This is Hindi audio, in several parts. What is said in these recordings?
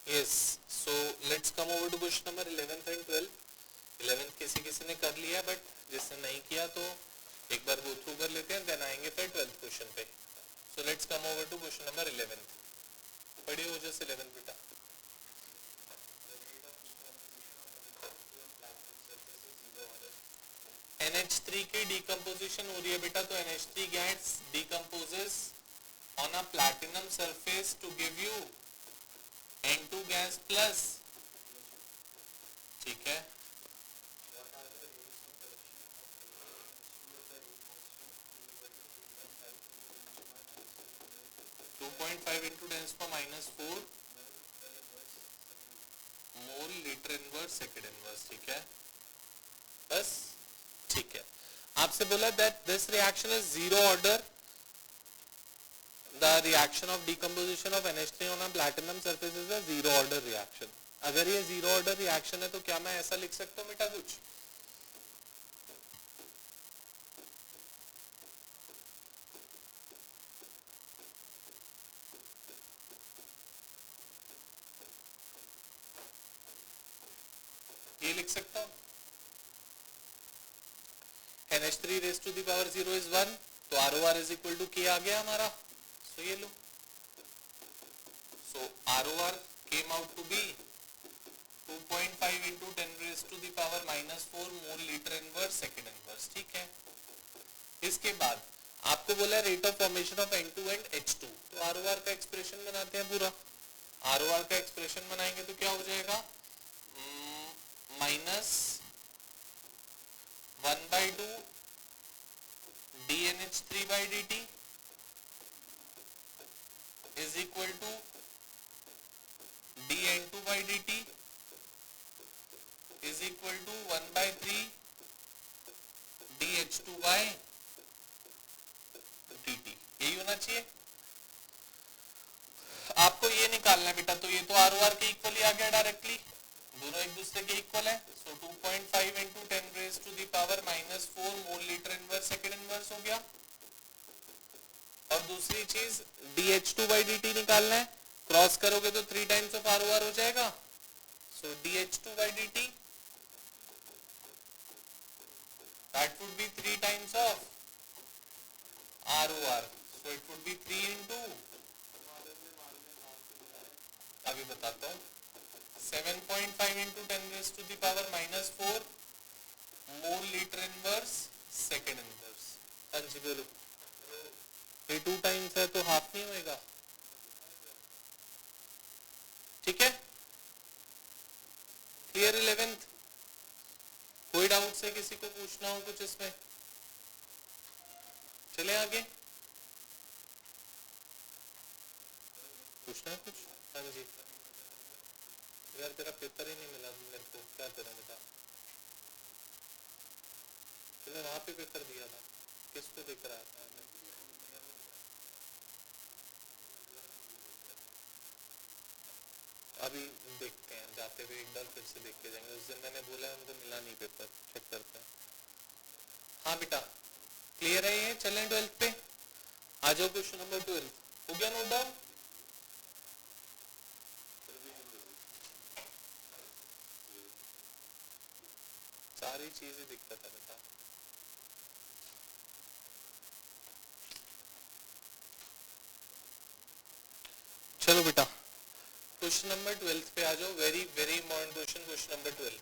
Yes, so let's come over to question number 11th and 12th। 11th किसी किसी ने कर लिया, बट जिसने नहीं किया तो एक बार गो थ्रू कर लेते हैं, देन आएंगे फिर 12th क्वेश्चन पे। So let's come over to question number 11th। पढ़िए हो जैसे 11th बेटा। NH3 की डिकम्पोजिशन हो रही है बेटा, तो NH3 gas decomposes on a platinum surface to give you N2 gas plus. ठीक है, 2.5 इंटू 10⁻⁴ mole litre inverse second inverse. ठीक है, बस ठीक है। आपसे बोला that this reaction is zero order, the reaction of decomposition of NH3 on a platinum surface is a zero order reaction. अगर ये जीरो ऑर्डर रिएक्शन है तो क्या मैं ऐसा लिख सकता हूँ बेटा कुछ? ये लिख सकता हूँ NH3 raised to the power 0 is 1, तो ROR is equal to K आ गया हमारा। सो ये लो, सो ROR came out to be 2.5 into 10 raised to the power -4 mole litre inverse second inverse. ठीक है, इसके बाद आपको बोला rate of formation of N2 and H2, तो ROR का एक्सप्रेशन बनाते हैं पूरा। ROR का एक्सप्रेशन बनाएंगे तो क्या हो जाएगा, -1/2 dNH3/dt is equal to dN2/dt is equal to 1/3 dH2/dt। यही होना चाहिए। आपको ये निकालना है बेटा, तो ये तो ROR के इक्वल ही आ गया डायरेक्टली, दोनों एक दूसरे के इक्वल है। सो 2.5 into 10 raised to the power -4 mole litre inverse second inverse हो गया। और दूसरी चीज dH2/dt निकालना है, क्रॉस करोगे तो 3 टाइम्स ऑफ ROR हो जाएगा। सो dH2/dt that would be 3 times of ROR, so it would be 3 into, अभी बताता हूँ, 7.5 into 10 raised to the power -4 mole litre inverse second inverse. जी बोलो, ये 2 टाइम्स है तो हाफ नहीं होएगा। ठीक है, क्लियर 11th? कोई डाउट से किसी को पूछना हो कुछ इसमें? चले आगे, पूछना है कुछ? हाँ जी, यार तेरा पेपर ही नहीं मिला मेरे को, क्या करें बता। तूने वहां पे पेपर दिया था, किस पे देकर आया था? अभी देखते हैं, जाते हुए एक बार फिर से देख के जाएंगे। उस दिन मैंने बोला मुझे मिला नहीं पेपर, चेक करते हैं। हाँ बेटा, क्लियर है ये? चलें 12th पे आ जाओ। क्वेश्चन नंबर 12 हो गया नोट डाउन? सारी चीजें दिक्कत है बेटा। चलो बेटा, क्वेश्चन नंबर 12 पे आ जाओ। Very very important question, question number 12।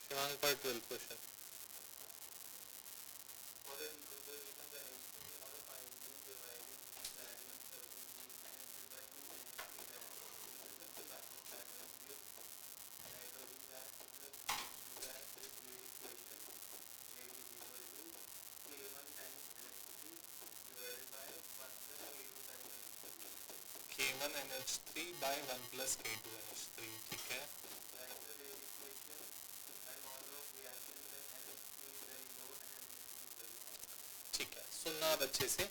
Shivang part 12 question. K1NH3 by 1 plus K2NH3। ठीक है, ठीक है, सुनना अब अच्छे से।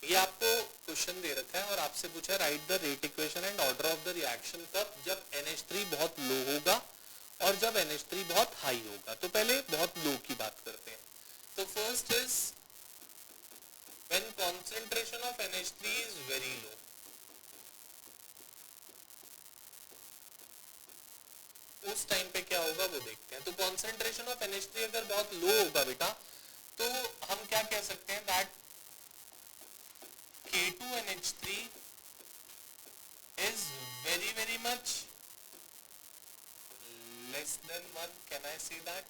ये आपको क्वेश्चन दे रखा है और आपसे पूछा right the rate equation and order of the reaction कब, जब NH3 बहुत लो होगा और जब NH3 बहुत हाई होगा। तो पहले बहुत लो की बात करते हैं। तो first is when concentration of NH3 is very low. उस टाइम पे क्या होगा वो देखते हैं. तो कॉन्सेंट्रेशन ऑफ NH3 अगर बहुत लो होगा बेटा, तो हम क्या कह सकते हैं, that K2NH3 is very much less than 1. Can I say that?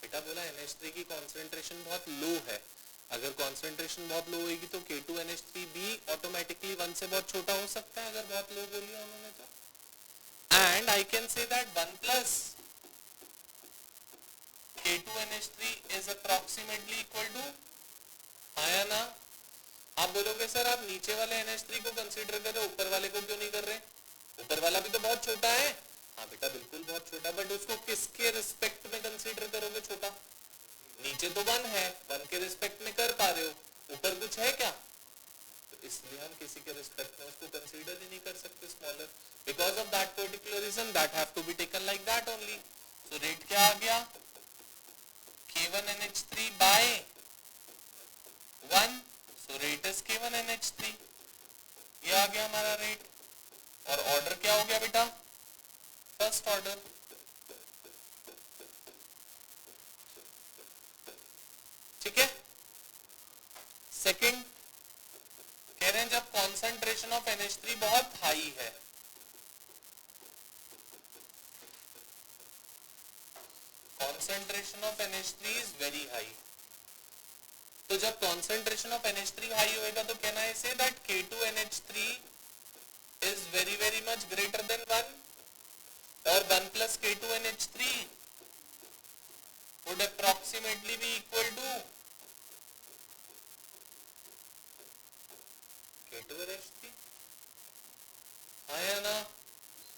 बेटा बोला NH3 की कॉन्सेंट्रेशन बहुत लो है. अगर कॉन्सेंट्रेशन बहुत लो होगी तो K2NH3 भी ऑटोमेटिकली 1 से बहुत छोटा हो सकता है, अगर बहुत लो बोलिए उन्होंने तो. And I can say that 1 plus K2NH3 is approximately equal to, आया ना. आप बोलोगे सर आप नीचे वाले NH3 को कंसीडर कर रहे हो, ऊपर वाले को क्यों नहीं कर रहे? ऊपर वाला भी तो बहुत छोटा है. हाँ बेटा बिल्कुल बहुत छोटा, बट उसको किसके रिस्पेक्ट में कंसीडर करोगे छोटा? नीचे तो 1 है, 1 के रिस्पेक्ट में कर पा रहे हो, ऊपर कुछ है क्या? तो इसलिए हम किसी के रिस्पेक्ट में उसको कंसीडर ही नहीं कर सकते smaller. Because of that particular reason that have to be taken like that only. So rate क्या आ गया? K1NH3 by 1. So rate is K1NH3. ये आ गया हमारा रेट. और ऑर्डर क्या हो गया बेटा? First order. ठीक है. सेकंड कह रहे हैं जब कॉन्सेंट्रेशन ऑफ NH3 बहुत हाई है, concentration of NH3 is very high. तो जब कॉन्सेंट्रेशन ऑफ NH3 हाई होएगा तो can I say that K2NH3 is very much greater than 1, और 1 plus K2NH3 would approximately be equal to K2NH3. आया ना.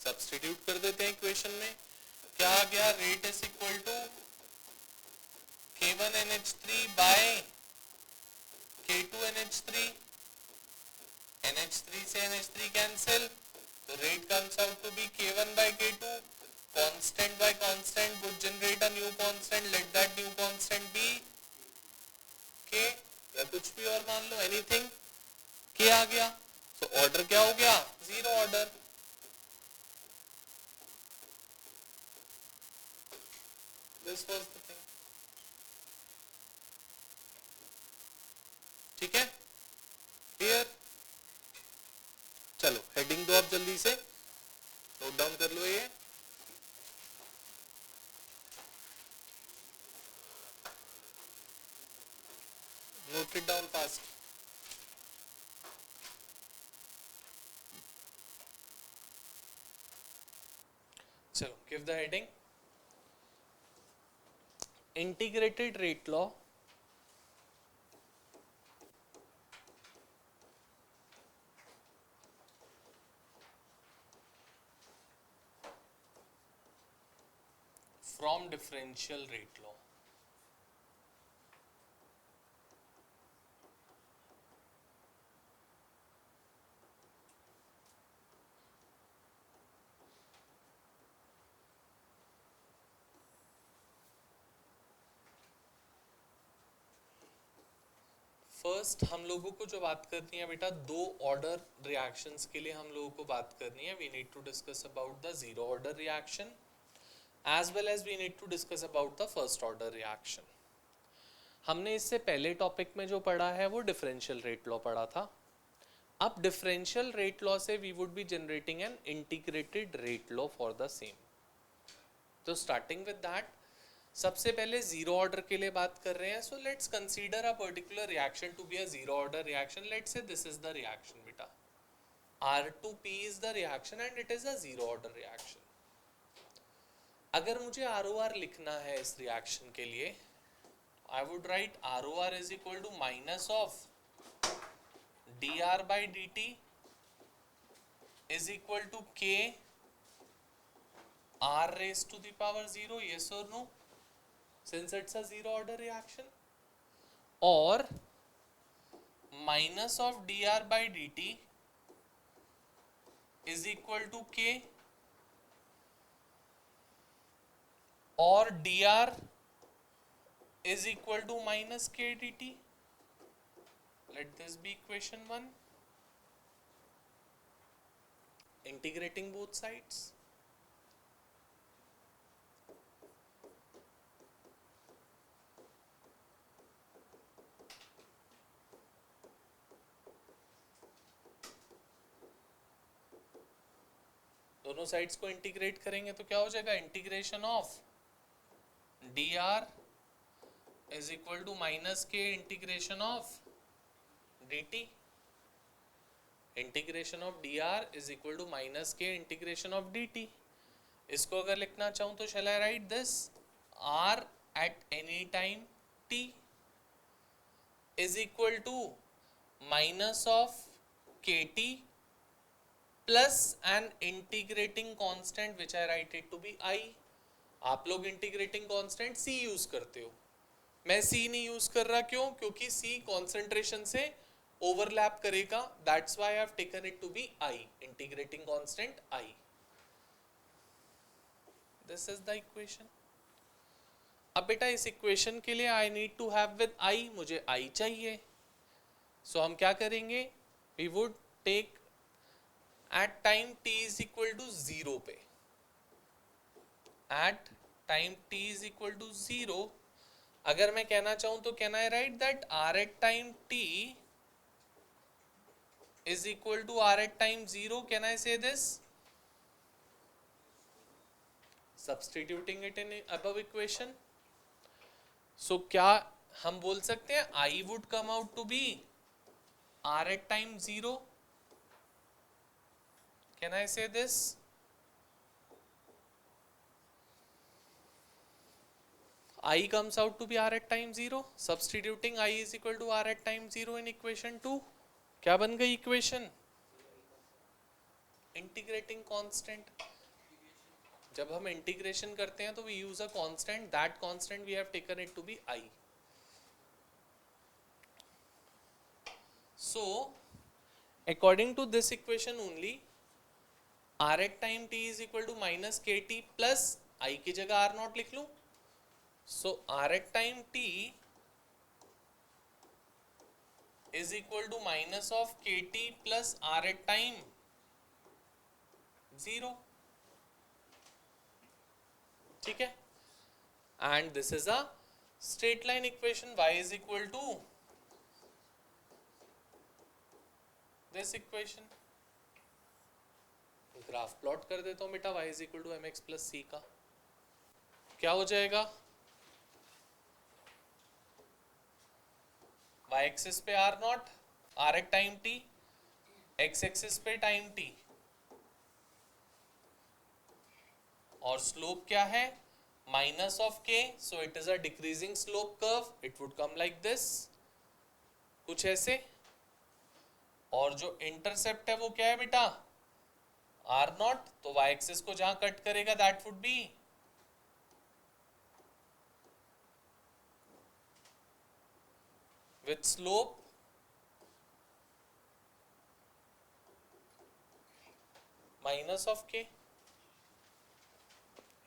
सब्स्टिट्यूट कर देते हैं इक्वेशन में. क्या आ गया? Rate is equal to K1NH3 by K2NH3. NH3 से NH3 कैंसिल, तो rate comes out to be K1 by K2. Constant by constant would generate a new constant. Let that new constant be K, या कुछ भी और मान लो, एनीथिंग. K आ गया. तो ऑर्डर क्या हो गया? Zero order. This was the thing. ठीक है, क्लियर. चलो हेडिंग दो आप जल्दी से, नोट डाउन कर लो. ये नोट इट डाउन फास्ट. चलो give the heading. Integrated rate law from differential rate law. First हम लोगों को जो बात करनी है बेटा, दो ऑर्डर रिएक्शंस के लिए हम लोगों को बात करनी है. We need to discuss about the zero order reaction as well as we need to discuss about the first order reaction. हमने इससे पहले टॉपिक में जो पढ़ा है वो डिफरेंशियल रेट लॉ पढ़ा था. अब डिफरेंशियल रेट लॉ से we would be generating an integrated rate law for the same. तो स्टार्टिंग विद दैट, सबसे पहले जीरो ऑर्डर के लिए बात कर रहे हैं. So let's consider a particular reaction to be a zero order reaction. Let's say this is the reaction बेटा. R2P is the reaction and it is a zero order reaction. अगर मुझे ROR लिखना है इस रिएक्शन के लिए, I would write ROR is equal to minus of dr by dt is equal to K R raised to the power 0. Yes or no? Since it's a zero order reaction. Or minus of dr by dt is equal to K और dr is equal to minus k dt. Let this be equation 1. Integrating both sides. दोनों साइड्स को इंटीग्रेट करेंगे तो क्या हो जाएगा, integration of dr is equal to minus k integration of dt. Integration of dr is equal to minus k integration of dt. इसको अगर लिखना चाहूँ तो shall I write this r at any time t is equal to minus of kt plus an integrating constant which I write it to be I. आप लोग इंटीग्रेटिंग कांस्टेंट c यूज करते हो, मैं c नहीं यूज कर रहा, क्यों? क्योंकि c कॉन्सेंट्रेशन से ओवरलैप करेगा, that's why I have taken it to be I, integrating constant I. This is the equation. अब बेटा इस इक्वेशन के लिए I need to have with I, मुझे I चाहिए. सो हम क्या करेंगे, we would take at time t is equal to 0 पे, at time t is equal to 0, अगर मैं कहना चाहूं तो can I write that r at time t is equal to r at time 0. Can I say this, substituting it in above equation. So क्या हम बोल सकते हैं I would come out to be r at time 0. Can I say this, I comes out to be r at time 0. Substituting I is equal to r at time 0 in equation 2. क्या बन गई इक्वेशन, इंटीग्रेटिंग कांस्टेंट. जब हम इंटीग्रेशन करते हैं तो we use a constant, that constant we have taken it to be I. So according to this equation only, r at time t is equal to minus kt plus I की जगह r नॉट लिख लूं. So r at time t is equal to minus of kt plus r at time 0. ठीक है, and this is a straight line equation. Y is equal to this equation. Graph plot कर देता हूं बेटा, y is equal to mx plus c का. क्या हो जाएगा, y एक्सिस पे r naught, r at time t, x axis पे टाइम t, और स्लोप क्या है, minus of k. So it is a decreasing slope curve, it would come like this, कुछ ऐसे. और जो इंटरसेप्ट है वो क्या है बेटा, r नॉट. तो y एक्सिस को जहां कट करेगा that would be with slope minus of k.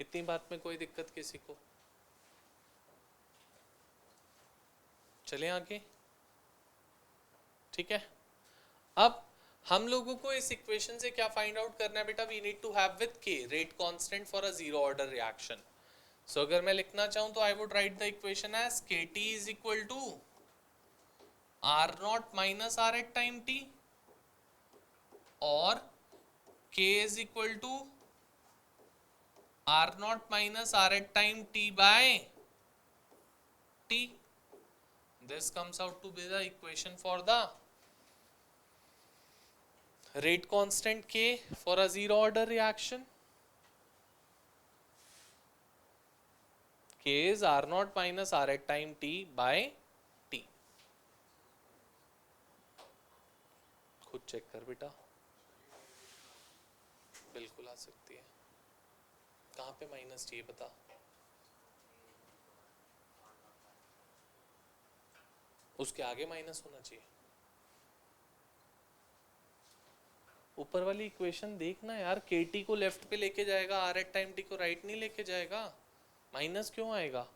इतनी बात में कोई दिक्कत किसी को? चलें आगे. ठीक है, अब हम लोगों को इस इक्वेशन से क्या फाइंड आउट करना है बेटा, we need to have with k rate constant for a zero order reaction. So अगर मैं लिखना चाहूं तो I would write the equation as kt is equal to r naught minus r at time t, और k is equal to r naught minus r at time t by t. This comes out to be the equation for the rate constant k for a zero order reaction. K is r naught minus r at time t by t. खुद चेक कर बेटा, बिल्कुल आ सकती है. कहाँ पे माइनस चाहिए बता. उसके आगे माइनस होना चाहिए. ऊपर वाली इक्वेशन देखना यार, kt को लेफ्ट पे लेके जाएगा, r एट टाइम t को राइट नहीं लेके जाएगा, माइनस क्यों आएगा.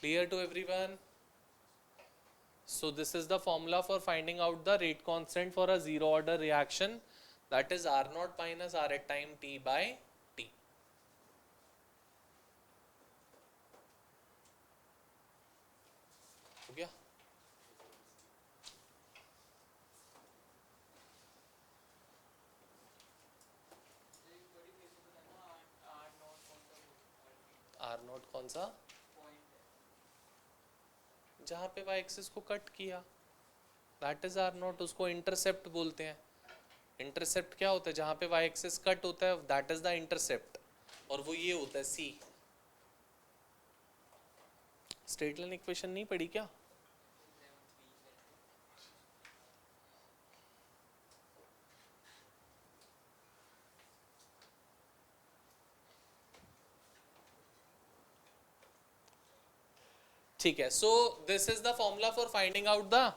Clear to everyone? So this is the formula for finding out the rate constant for a zero order reaction, that is R naught minus R at time t by t. हो गया? R naught कौन सा? जहाँ पे y एक्सिस को कट किया, दैट इज R naught, उसको इंटरसेप्ट बोलते हैं. इंटरसेप्ट क्या होता है? जहाँ पे y एक्सिस कट होता है, दैट इज द इंटरसेप्ट, और वो ये होता है c. स्ट्रेट लाइन इक्वेशन नहीं पढ़ी क्या? ठीक है. So this is the formula for finding out the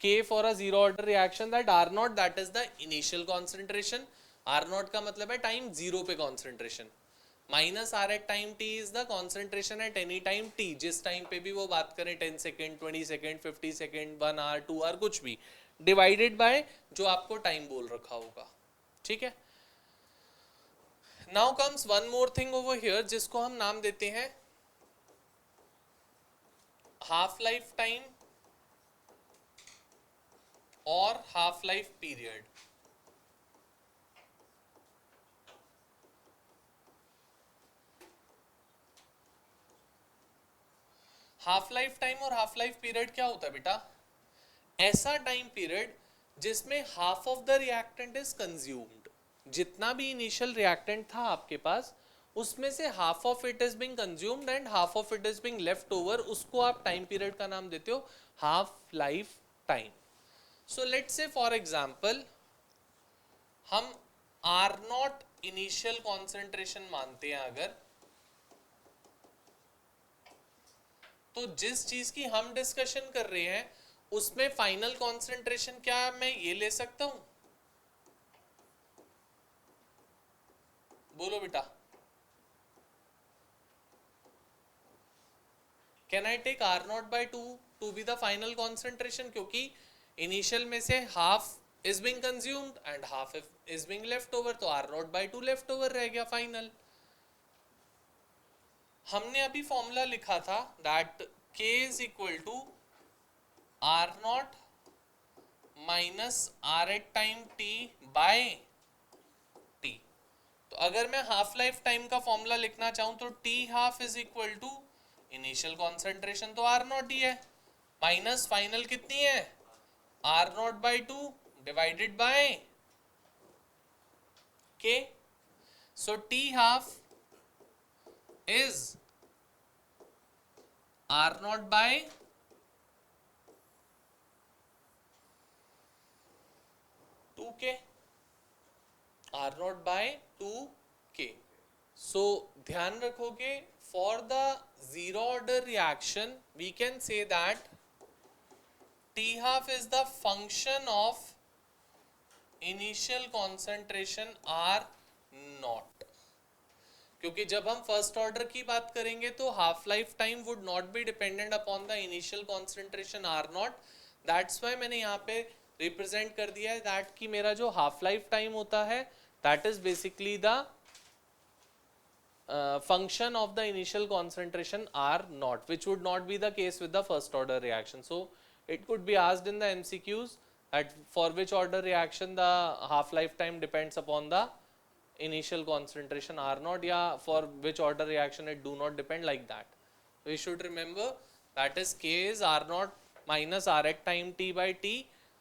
K for a zero order reaction, that R naught that is the initial concentration. R naught का मतलब है टाइम जीरो पे concentration, minus R at time t is the concentration at any time t, जिस टाइम पे भी वो बात करें, 10 second, 20 second, 50 second, 1 hour, 2 hour, कुछ भी, डिवाइडेड बाय जो आपको टाइम बोल रखा होगा. ठीक है. Now comes one more thing over here, जिसको हम नाम देते हैं हाफ लाइफ टाइम और half life period. Half life time और हाफ लाइफ पीरियड क्या होता है बेटा? ऐसा टाइम पीरियड जिसमें half of the reactant is consumed. जितना भी इनिशियल रिएक्टेंट था आपके पास, उसमें से half of it is being consumed and half of it is being left over. उसको आप टाइम पीरियड का नाम देते हो half life time. So let's say for example हम R नॉट इनिशियल कॉन्सेंट्रेशन मानते हैं अगर, तो जिस चीज की हम डिस्कशन कर रहे हैं उसमें फाइनल कॉन्सेंट्रेशन क्या है, मैं ये ले सकता हूं? बोलो बेटा. Can I take R naught by two be the final concentration? क्योंकि इनिशियल में से half is being consumed and half is being left over, तो R naught by two left over रह गया फाइनल. हमने अभी फॉर्मूला लिखा था that K is equal to R naught minus R at time t by t. तो अगर मैं हाफ लाइफ टाइम का फॉर्मूला लिखना चाहूं तो t half is equal to initial concentration तो R नॉट ही है, माइनस फाइनल कितनी है? R naught by two divided by K. So t half is R naught by two K. R naught by 2k. So ध्यान रखोगे, for the zero order reaction we can say that T half is the function of initial concentration R naught. क्योंकि जब हम फर्स्ट ऑर्डर की बात करेंगे तो half life time would not be dependent upon the initial concentration R naught. That's why मैंने यहाँ पे रिप्रेजेंट कर दिया है दैट कि मेरा जो हाफ लाइफ टाइम होता है that is basically the function of the initial concentration R naught, which would not be the case with the first order reaction. So it could be asked in the MCQs that for which order reaction the half life time depends upon the initial concentration R naught, या for which order reaction it do not depend, like that. We should remember that is K is R naught minus R at time t by t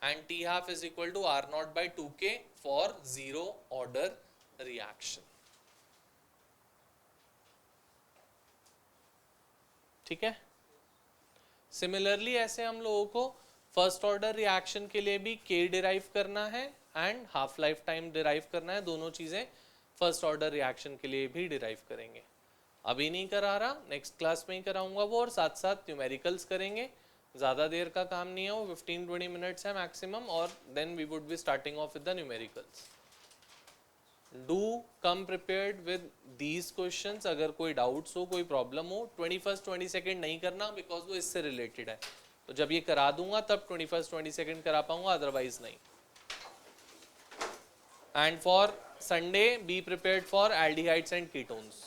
and t half is equal to R naught by 2k for zero order reaction. ठीक है. सिमिलरली ऐसे हम लोगों को फर्स्ट ऑर्डर रिएक्शन के लिए भी K डिराइव करना है and half life time derive करना है. दोनों चीजें फर्स्ट ऑर्डर रिएक्शन के लिए भी डिराइव करेंगे. अभी नहीं करा रहा, नेक्स्ट क्लास में ही कराऊंगा वो, और साथ साथ न्यूमेरिकल्स करेंगे. ज़्यादा देर का काम नहीं है वो, 15-20 मिनट्स है मैक्सिमम, और then we would be starting off with the numericals. Do come prepared with these questions. अगर कोई डाउट्स हो, कोई प्रॉब्लम हो, 21st 22nd नहीं करना बिकॉज वो इससे रिलेटेड है। तो जब ये करा दूंगा तब 21st 22nd करा पाऊंगा, अदरवाइज नहीं। And for Sunday be prepared for aldehydes and ketones.